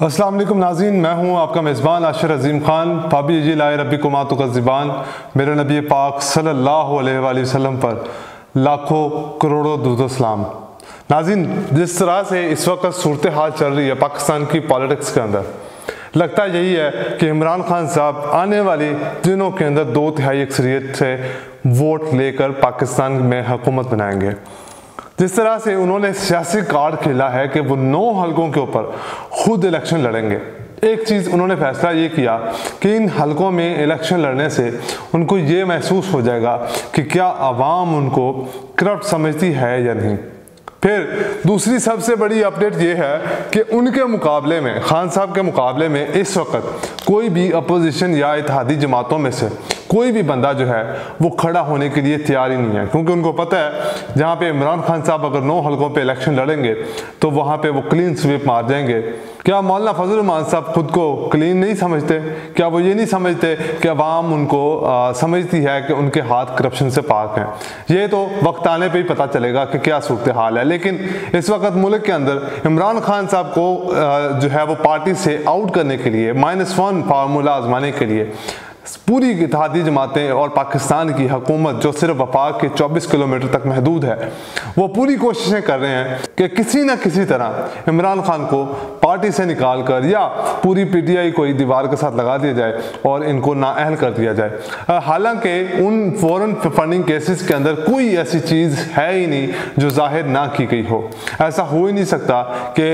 अस्सलाम वालेकुम नाज़रीन, मैं हूं आपका मेज़बान आशिर अज़ीम ख़ान। फाबी जी लाए रब्बी को मातु का ज़िबान। मेरे नबी पाक सल्लल्लाहु अलैहि वसल्लम पर लाखों करोड़ों दुरूद सलाम। नाज़रीन, जिस तरह से इस वक्त सूरत हाल चल रही है पाकिस्तान की पॉलिटिक्स के अंदर, लगता यही है कि इमरान खान साहब आने वाली दिनों के अंदर 2/3 अक्सरियत से वोट लेकर पाकिस्तान में हुकूमत बनाएंगे। जिस तरह से उन्होंने सियासी कार्ड खेला है कि वो 9 हलकों के ऊपर खुद इलेक्शन लड़ेंगे। एक चीज़ उन्होंने फैसला ये किया कि इन हलकों में इलेक्शन लड़ने से उनको ये महसूस हो जाएगा कि क्या आवाम उनको करप्ट समझती है या नहीं। फिर दूसरी सबसे बड़ी अपडेट ये है कि उनके मुकाबले में, खान साहब के मुकाबले में इस वक्त कोई भी अपोजिशन या इत्तेहादी जमातों में से कोई भी बंदा जो है वो खड़ा होने के लिए तैयार ही नहीं है, क्योंकि उनको पता है जहाँ पे इमरान खान साहब अगर 9 हलकों पे इलेक्शन लड़ेंगे तो वहाँ पे वो क्लीन स्वीप मार जाएंगे। क्या मौलाना फजल रहमान साहब खुद को क्लीन नहीं समझते? क्या वो ये नहीं समझते कि अवाम उनको समझती है कि उनके हाथ करप्शन से पाक हैं? ये तो वक्त आने पे ही पता चलेगा कि क्या सूरत हाल है। लेकिन इस वक्त मुल्क के अंदर इमरान खान साहब को जो है वो पार्टी से आउट करने के लिए, -1 फार्मूला आजमाने के लिए पूरी इत्तेहादी जमातें और पाकिस्तान की हुकूमत जो सिर्फ वफाक के 24 किलोमीटर तक महदूद है, वो पूरी कोशिशें कर रहे हैं कि किसी न किसी तरह इमरान खान को पार्टी से निकाल कर या पूरी PTI को दीवार के साथ लगा दिया जाए और इनको नाअहल कर दिया जाए। हालांकि उन फॉरेन फंडिंग केसेस के अंदर कोई ऐसी चीज़ है ही नहीं जो जाहिर ना की गई हो। ऐसा हो ही नहीं सकता कि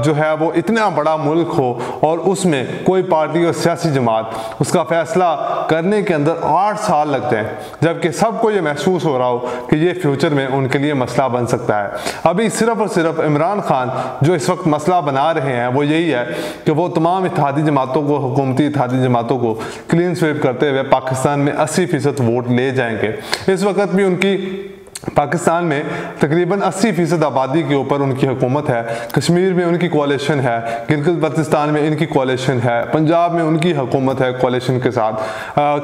जो है वो इतना बड़ा मुल्क हो और उसमें कोई पार्टी और सियासी जमात उसका फैसला करने के अंदर 8 साल लगते हैं, जबकि सबको ये महसूस हो रहा हो कि ये फ्यूचर में उनके लिए मसला बन सकता है। अभी सिर्फ और सिर्फ इमरान खान जो इस वक्त मसला बना रहे हैं वो यही है कि वो तमाम इत्तेहादी जमातों को, हुकूमती इत्तेहादी जमातों को क्लीन स्वीप करते हुए पाकिस्तान में 80% वोट ले जाएंगे। इस वक्त भी उनकी पाकिस्तान में तकरीबन 80% आबादी के ऊपर उनकी हुकूमत है। कश्मीर में उनकी कोalition है, गिलगित बल्तिस्तान में इनकी कोalition है, पंजाब में उनकी हुकूमत है कोalition के साथ,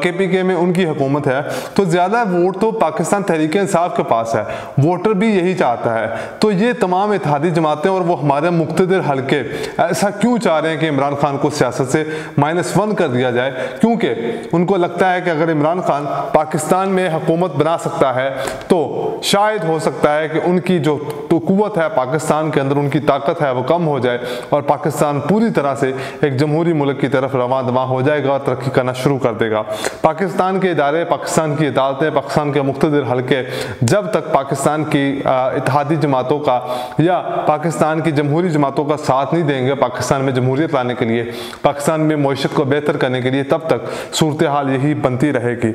KPK में उनकी हुकूमत है। तो ज़्यादा वोट तो पाकिस्तान तहरीक इंसाफ के पास है, वोटर भी यही चाहता है। तो ये तमाम इत्तेहादी जमातें और वो हमारे मुक़्तदिर हल्के ऐसा क्यों चाह रहे हैं कि इमरान खान को सियासत से -1 कर दिया जाए? क्योंकि उनको लगता है कि अगर इमरान खान पाकिस्तान में हुकूमत बना सकता है तो शायद हो सकता है कि उनकी जो कुव्वत है पाकिस्तान के अंदर, उनकी ताकत है, वो कम हो जाए और पाकिस्तान पूरी तरह से एक जमहूरी मुल्क की तरफ रवां दवां हो जाएगा और तरक्की करना शुरू कर देगा। पाकिस्तान के इदारे, पाकिस्तान की अदालतें, पाकिस्तान के मुक़्तदिर हल्के जब तक पाकिस्तान की इत्तेहादी जमातों का या पाकिस्तान की जमहूरी जमातों का साथ नहीं देंगे पाकिस्तान में जमहूरियत लाने के लिए, पाकिस्तान में मईशत को बेहतर करने के लिए, तब तक सूरत हाल यही बनती रहेगी।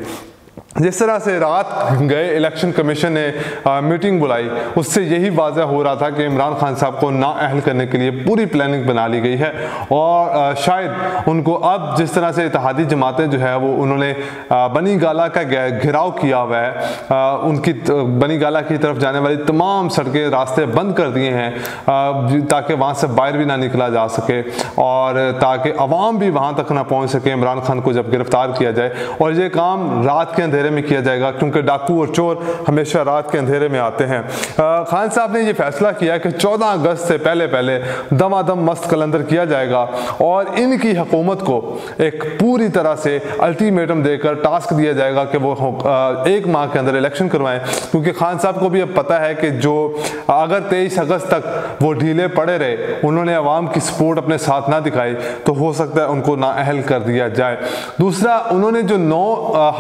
जिस तरह से रात गए इलेक्शन कमीशन ने मीटिंग बुलाई, उससे यही वाज़ह हो रहा था कि इमरान खान साहब को नाअहल करने के लिए पूरी प्लानिंग बना ली गई है और शायद उनको अब जिस तरह से इत्तेहादी जमातें जो है वो उन्होंने बनी गाला का घेराव किया हुआ है, उनकी बनी गाला की तरफ जाने वाली तमाम सड़कें, रास्ते बंद कर दिए हैं ताकि वहाँ से बाहर भी ना निकला जा सके और ताकि अवाम भी वहाँ तक ना पहुँच सके इमरान खान को जब गिरफ्तार किया जाए। और ये काम रात के अंधेरे में किया जाएगा क्योंकि डाकू और चोर हमेशा रात के अंधेरे में आते हैं। खान साहब ने ये फैसला किया कि 14 अगस्त से पहले दमादम मस्त कलंदर किया जाएगा और इनकी हुकूमत को एक पूरी तरह से अल्टीमेटम देकर टास्क दिया जाएगा कि वो 1 माह के अंदर इलेक्शन करवाएं, क्योंकि खान साहब को भी अब पता है कि जो अगर 23 अगस्त तक वो ढीले पड़े रहे, उन्होंने अवाम की सपोर्ट अपने साथ ना दिखाई, तो हो सकता है उनको नाअहल कर दिया जाए। दूसरा, उन्होंने जो 9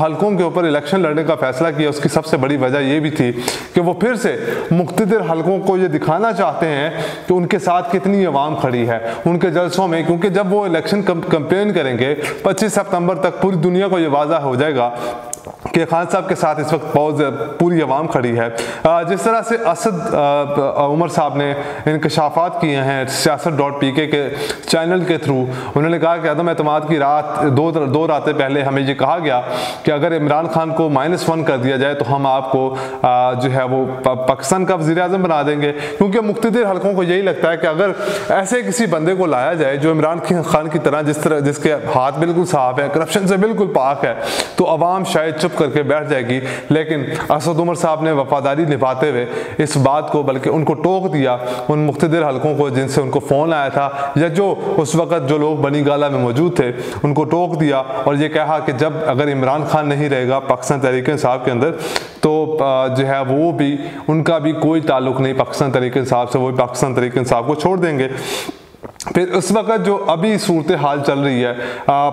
हलकों के ऊपर इलेक्शन लड़ने का फैसला किया, उसकी सबसे बड़ी वजह यह भी थी कि वो फिर से मुक़्तदिर हलकों को ये दिखाना चाहते हैं कि उनके साथ कितनी आवाम खड़ी है उनके जलसों में, क्योंकि जब वो इलेक्शन कैंपेन करेंगे 25 सितंबर तक पूरी दुनिया को ये वाज़ा हो जाएगा कि खान साहब के साथ इस वक्त पूरी आवाम खड़ी है। जिस तरह से असद उमर साहब ने इंकशाफात किए हैं siyaasat.pk के चैनल के थ्रू, उन्होंने कहा कि अदम एतमाद की रात 2 रातें पहले हमें ये कहा गया कि अगर इमरान खान खान को -1 कर दिया जाए तो हम आपको जो है वो पाकिस्तान का वज़ीर आज़म बना देंगे। क्योंकि मुख्तलिफ हलकों को यही लगता है कि अगर ऐसे किसी बंदे को लाया जाए जो इमरान खान की तरह जिसके हाथ बिल्कुल साफ है, करप्शन से बिल्कुल पाक है, तो अवाम शायद चुप करके बैठ जाएगी। लेकिन असद उमर साहब ने वफादारी निभाते हुए इस बात को बल्कि उनको टोक दिया, उन मुख्तलिफ हलकों को जिनसे उनको फ़ोन आया था या जो उस वक़्त जो लोग बनी गाला में मौजूद थे उनको टोक दिया और ये कहा कि जब अगर इमरान खान नहीं रहेगा पाकिस्तान तहरीक-ए-इंसाफ के अंदर तो जो है वो भी उनका भी कोई ताल्लुक़ नहीं पाकिस्तान तहरीक-ए-इंसाफ से, वो भी पाकिस्तान तहरीक-ए-इंसाफ को छोड़ देंगे। फिर उस वक़्त जो अभी सूरत हाल चल रही है,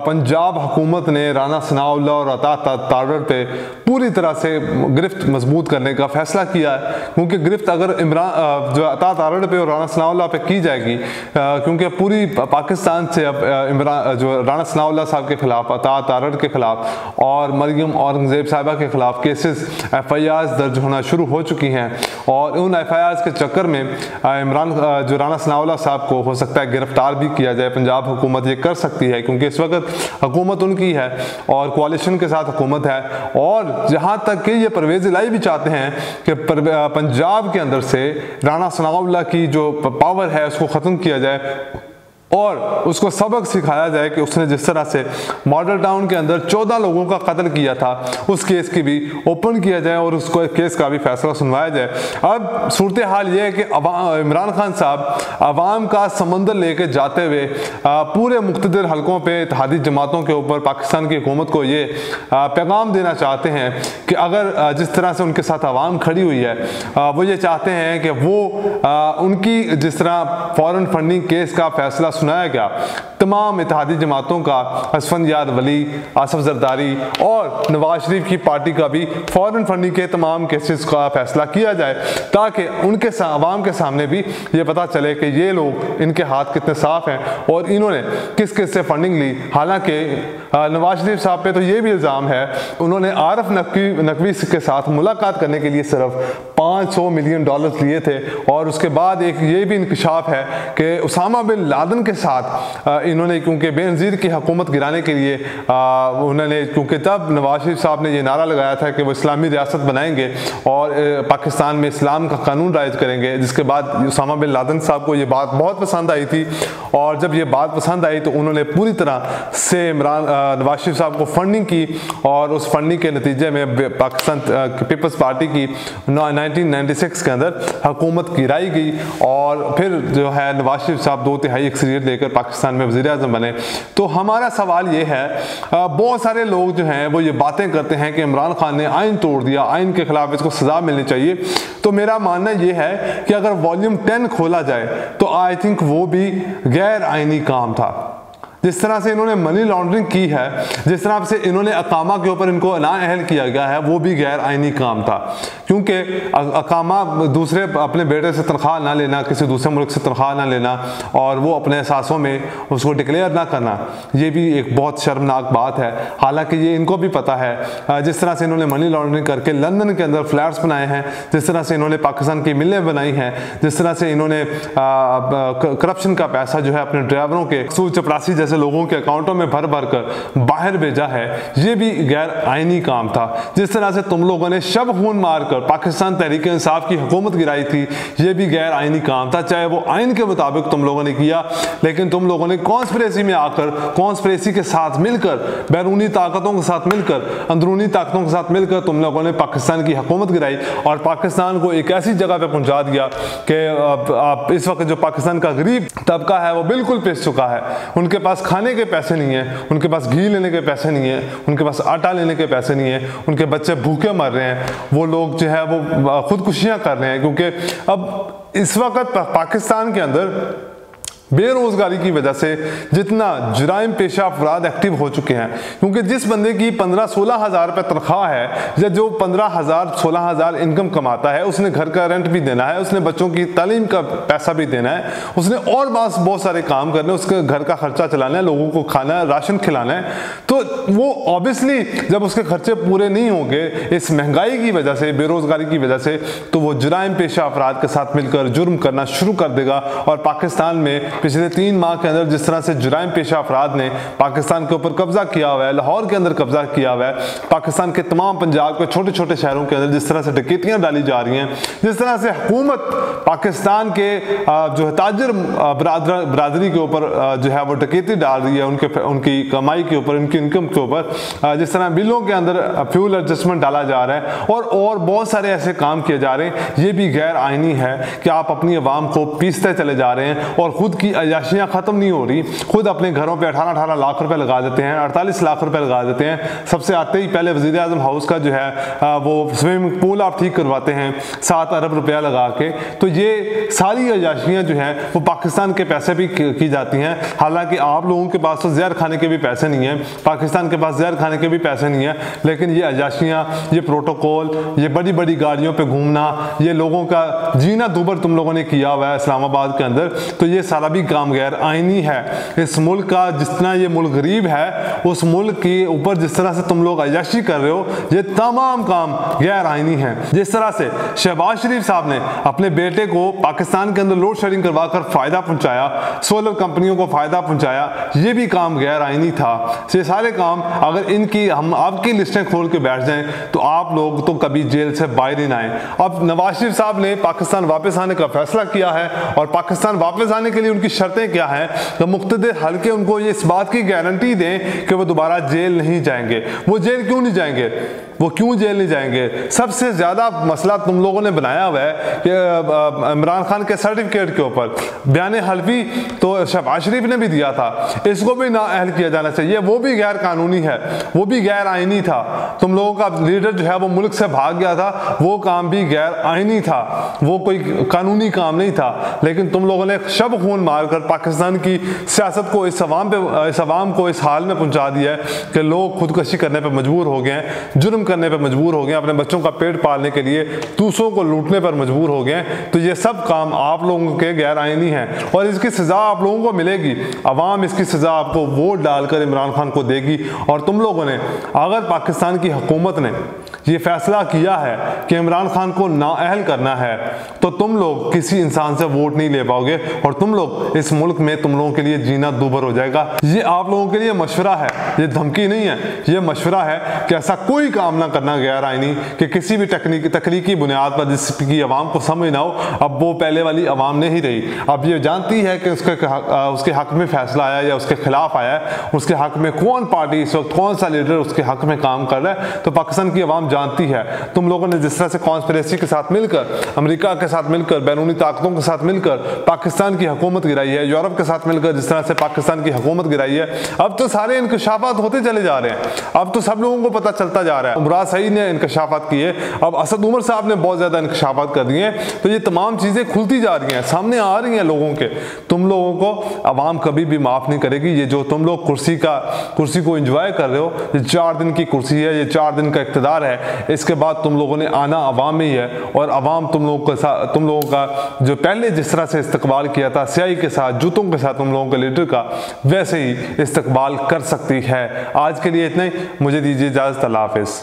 पंजाब हुकूमत ने राना सनाउल्लाह और अता तारड़ पे पूरी तरह से गिरफ्त मजबूत करने का फ़ैसला किया है। क्योंकि गिरफ्त अगर इमरान जो अता तारड़ पे और राना सनाउल्लाह पे की जाएगी, क्योंकि पूरी पाकिस्तान से अब इमरान जो राना सनाउल्लाह साहब के ख़िलाफ़, अता तारड़ के ख़िलाफ़ और मरियम औरंगज़ेब साहिबा के ख़िलाफ़ केसेस FIRs दर्ज होना शुरू हो चुकी हैं और उन FIRs के चक्कर में इमरान जो राना सनाउल्लाह साहब को हो सकता है गिरफ्तार भी किया जाए। पंजाब हुकूमत ये कर सकती है क्योंकि इस वक्त हुकूमत उनकी है और कोalition के साथ हुकूमत है। और जहाँ तक कि ये परवेज़ इलाही भी चाहते हैं कि पंजाब के अंदर से राना सनाउल्लाह की जो पावर है उसको ख़त्म किया जाए और उसको सबक सिखाया जाए कि उसने जिस तरह से मॉडल टाउन के अंदर 14 लोगों का कत्ल किया था, उस केस की भी ओपन किया जाए और उसको केस का भी फैसला सुनवाया जाए। अब सूरत हाल ये है कि इमरान खान साहब अवाम का समंदर लेके जाते हुए पूरे मुख्तलिफ हलकों पे इत्तेहादी जमातों के ऊपर पाकिस्तान की हुकूमत को ये पैगाम देना चाहते हैं कि अगर जिस तरह से उनके साथ अवाम खड़ी हुई है, वो ये चाहते हैं कि वो उनकी जिस तरह फॉरेन फंडिंग केस का फैसला सुनाया गया, तमाम इत्तेहादी जमातों का, असफंदियार वली, आसफ जरदारी और नवाज शरीफ की पार्टी का भी फॉरेन फंडिंग के तमाम केसेस का फैसला किया जाए ताकि उनके अवाम के सामने भी ये पता चले कि ये लोग, इनके हाथ कितने साफ हैं और इन्होंने किस किस से फंडिंग ली। हालांकि नवाज शरीफ साहब पे तो ये भी इल्ज़ाम है उन्होंने आरफ नकवी के साथ मुलाकात करने के लिए सिर्फ $500 मिलियन लिए थे और उसके बाद एक ये भी इंकशाफ है कि उसामा बिन लादेन के साथ इन्होंने, क्योंकि बेनज़ीर की हुकूमत गिराने के लिए उन्होंने, क्योंकि तब नवाज शरीफ साहब ने ये नारा लगाया था कि वो इस्लामी रियासत बनाएंगे और पाकिस्तान में इस्लाम का कानून राइज करेंगे, जिसके बाद उसामा बिन लादेन साहब को ये बात बहुत पसंद आई थी और जब ये बात पसंद आई तो उन्होंने पूरी तरह से नवाज शरीफ साहब को फंडिंग की और उस फंडिंग के नतीजे में पाकिस्तान पीपल्स पार्टी की 1996 के अंदर हुकूमत गिराई गई और फिर जो है नवाज शरीफ साहब 2/3 अक्सरियत लेकर पाकिस्तान में वज़ीर आज़म बने। तो हमारा सवाल ये है, बहुत सारे लोग जो हैं वो ये बातें करते हैं कि इमरान खान ने आइन तोड़ दिया, आइन के खिलाफ इसको सज़ा मिलनी चाहिए। तो मेरा मानना ये है कि अगर वॉल्यूम 10 खोला जाए तो आई थिंक वो भी गैर आइनी काम था। जिस तरह से इन्होंने मनी लॉन्ड्रिंग की है, जिस तरह से इन्होंने अकामा के ऊपर इनको नाअहल किया गया है, वो भी गैर आइनी काम था। क्योंकि अकामा दूसरे अपने बेटे से तनख्वाह ना लेना, किसी दूसरे मुल्क से तनख्वाह ना लेना और वो अपने एहसासों में उसको डिक्लेयर ना करना, ये भी एक बहुत शर्मनाक बात है। हालांकि ये इनको भी पता है। जिस तरह से इन्होंने मनी लॉन्ड्रिंग करके लंदन के अंदर फ्लैट्स बनाए हैं, जिस तरह से इन्होंने पाकिस्तान की मिलें बनाई हैं, जिस तरह से इन्होंने करप्शन का पैसा जो है अपने ड्राइवरों के सूद चपरासी जैसे लोगों के अकाउंटों में भर भर कर बाहर भेजा है, ये भी गैर आइनी काम था। जिस तरह से तुम लोगों ने शब खून मारकर पाकिस्तान तहरीक इंसाफ की हुकूमत गिराई थी, ये भी गैर आइनी काम था। चाहे वो आइन के मुताबिक तुम लोगों ने किया, लेकिन तुम लोगों ने कॉन्स्पिरेसी में आकर, कॉन्स्पिरेसी के साथ मिलकर, बैरूनी ताकतों के साथ मिलकर, अंदरूनी ताकतों के साथ मिलकर तुम लोगों ने पाकिस्तान की हुकूमत गिराई और पाकिस्तान को एक ऐसी जगह पर पहुंचा दिया कि इस वक्त जो पाकिस्तान का गरीब तबका है वो बिल्कुल पिस चुका है। उनके पास खाने के पैसे नहीं है, उनके पास घी लेने के पैसे नहीं है, उनके पास आटा लेने के पैसे नहीं है, उनके बच्चे भूखे मर रहे हैं, वो लोग जो है वो खुदकुशियां कर रहे हैं। क्योंकि अब इस वक्त पाकिस्तान के अंदर बेरोजगारी की वजह से जितना जुराइम पेशा अफराद एक्टिव हो चुके हैं, क्योंकि जिस बंदे की 15-16 हज़ार रुपये तनख्वाह है या जो 15,000-16 हज़ार इनकम कमाता है, उसने घर का रेंट भी देना है, उसने बच्चों की तालीम का पैसा भी देना है, उसने और बहुत सारे काम करने, उसके घर का खर्चा चलाना है, लोगों को खाना है, राशन खिलाना है। तो वो ऑब्वियसली जब उसके खर्चे पूरे नहीं होंगे इस महंगाई की वजह से, बेरोजगारी की वजह से, तो वो जुराइम पेशा अफराद के साथ मिलकर जुर्म करना शुरू कर देगा और पाकिस्तान में पिछले 3 माह के अंदर जिस तरह से जुराइम पेशा अफराद ने पाकिस्तान के ऊपर कब्जा किया हुआ है, लाहौर के अंदर कब्जा किया हुआ है, पाकिस्तान के तमाम पंजाब के छोटे छोटे शहरों के अंदर जिस तरह से डकैतियाँ डाली जा रही हैं, जिस तरह से हुकूमत पाकिस्तान के जो है ताजर बरादरी के ऊपर जो है वो डकैती डाल रही है, उनकी कमाई के ऊपर, उनकी इनकम के ऊपर, जिस तरह बिलों के अंदर फ्यूल एडजस्टमेंट डाला जा रहा है और बहुत सारे ऐसे काम किए जा रहे हैं, ये भी गैर आइनी है कि आप अपनी आवाम को पीसते चले जा रहे हैं और खुद की अयाशियाँ ख़त्म नहीं हो रही। खुद अपने घरों पे 18-18 लाख रुपए लगा देते हैं, 48 लाख रुपए लगा देते हैं। सबसे आते ही पहले वज़ीर आज़म हाउस का जो है वो स्विमिंग पूल आप ठीक करवाते हैं 7 अरब रुपया लगा के। तो ये सारी अयाशियाँ जो हैं वो पाकिस्तान के पैसे भी की जाती हैं। हालांकि आप लोगों के पास तो जहर खाने के भी पैसे नहीं हैं, पाकिस्तान के पास जहर खाने के भी पैसे नहीं हैं, लेकिन ये अयाशियाँ, ये प्रोटोकॉल, ये बड़ी बड़ी गाड़ियों पे घूमना, ये लोगों का जीना दूबर तुम लोगों ने किया हुआ है इस्लामाबाद के अंदर, तो ये सारा भी काम गैर आइनी है। इस मुल्क का जितना ये मुल्क गरीब है, उस मुल्क के ऊपर जिस तरह से तुम लोग अयाशी कर रहे हो, ये तमाम काम गैर आइनी है। जिस तरह से शहबाज शरीफ साहब ने अपने बेटे को पाकिस्तान के अंदर लोड शेडिंग करवा कर फायदा पहुंचाया, सोलर कंपनियों को फायदा पहुंचाया, ये भी काम गैर आइनी था। ये सारे काम अगर इनकी हम आपकी लिस्टें खोल के बैठ जाएं तो आप लोग तो कभी जेल से बाहर ही ना आए। अब नवाज शरीफ साहब ने पाकिस्तान वापस आने का फैसला किया है और पाकिस्तान वापस आने के लिए उनकी शर्तें क्या हैं तो मुख्तलिफ हल्के उनको ये इस बात की गारंटी दें कि वो दोबारा जेल नहीं जाएंगे। वो जेल क्यों नहीं जाएंगे? वो क्यों जेल नहीं जाएंगे? सबसे ज़्यादा मसला तुम लोगों ने बनाया हुआ है कि इमरान खान के सर्टिफिकेट के ऊपर बयान हल्फी तो शहबाज शरीफ ने भी दिया था, इसको भी नाअहल किया जाना चाहिए। वो भी गैर कानूनी है, वो भी गैर आइनी था। तुम लोगों का लीडर जो है वो मुल्क से भाग गया था, वो काम भी गैर आइनी था, वो कोई कानूनी काम नहीं था। लेकिन तुम लोगों ने शब खून मारकर पाकिस्तान की सियासत को इस अवाम को इस हाल में पहुंचा दिया है कि लोग खुदकशी करने पर मजबूर हो गए हैं, जुर्म करने पर मजबूर हो गए, अपने बच्चों का पेट पालने के लिए दूसरों को लूटने पर मजबूर हो गए। तो ये सब काम आप लोगों के गैर आइनी हैं और इसकी सज़ा आप लोगों को मिलेगी। अवाम इसकी सज़ा आपको वोट डालकर इमरान खान को देगी। और तुम लोगों ने अगर पाकिस्तान की हुकूमत ने ये फैसला किया है कि इमरान खान को नाअहल करना है तो तुम लोग किसी इंसान से वोट नहीं ले पाओगे और तुम लोग इस मुल्क में तुम लोगों के लिए जीना दूभर हो जाएगा। ये आप लोगों के लिए मशवरा है, ये धमकी नहीं है, ये मशवरा है कि ऐसा कोई काम ना करना गैर आइनी कि किसी भी तकनीकी बुनियाद पर जिसकी आवाम को समझ ना हो। अब वो पहले वाली आवाम नहीं रही, अब ये जानती है कि उसके हक में फैसला आया या उसके खिलाफ आया है, उसके हक में कौन पार्टी इस वक्त, कौन सा लीडर उसके हक में काम कर रहा है। तो पाकिस्तान की आवाम जानती है। तुम लोगों ने जिस तरह से कॉन्स्पिरेसी के साथ मिलकर, अमेरिका के साथ मिलकर, बैरूनी ताकतों के साथ मिलकर पाकिस्तान की हुकूमत गिराई है, यूरोप के साथ मिलकर जिस तरह से पाकिस्तान की हुकूमत गिराई है, अब तो सारे इंकशाफात होते चले जा रहे हैं। अब तो सब लोगों को पता चलता जा रहा है। मुराद सईद ने इंकशाफात किए, अब असद उमर साहब ने बहुत ज्यादा इंकशाफात कर दिए। तो ये तमाम चीजें खुलती जा रही हैं, सामने आ रही हैं लोगों के। तुम लोगों को आवाम कभी भी माफ नहीं करेगी। ये जो तुम लोग कुर्सी को एंजॉय कर रहे हो, ये 4 दिन की कुर्सी है, ये 4 दिन का इक़्तिदार है। इसके बाद तुम लोगों ने आना अवाम में ही है और अवाम तुम लोगों का जो पहले जिस तरह से इस्तकबाल किया था स्याही के साथ, जूतों के साथ तुम लोगों के लीडर का, वैसे ही इस्तकबाल कर सकती है। आज के लिए इतना ही, मुझे दीजिए इजाज़त। अल्लाह हाफ़िज़।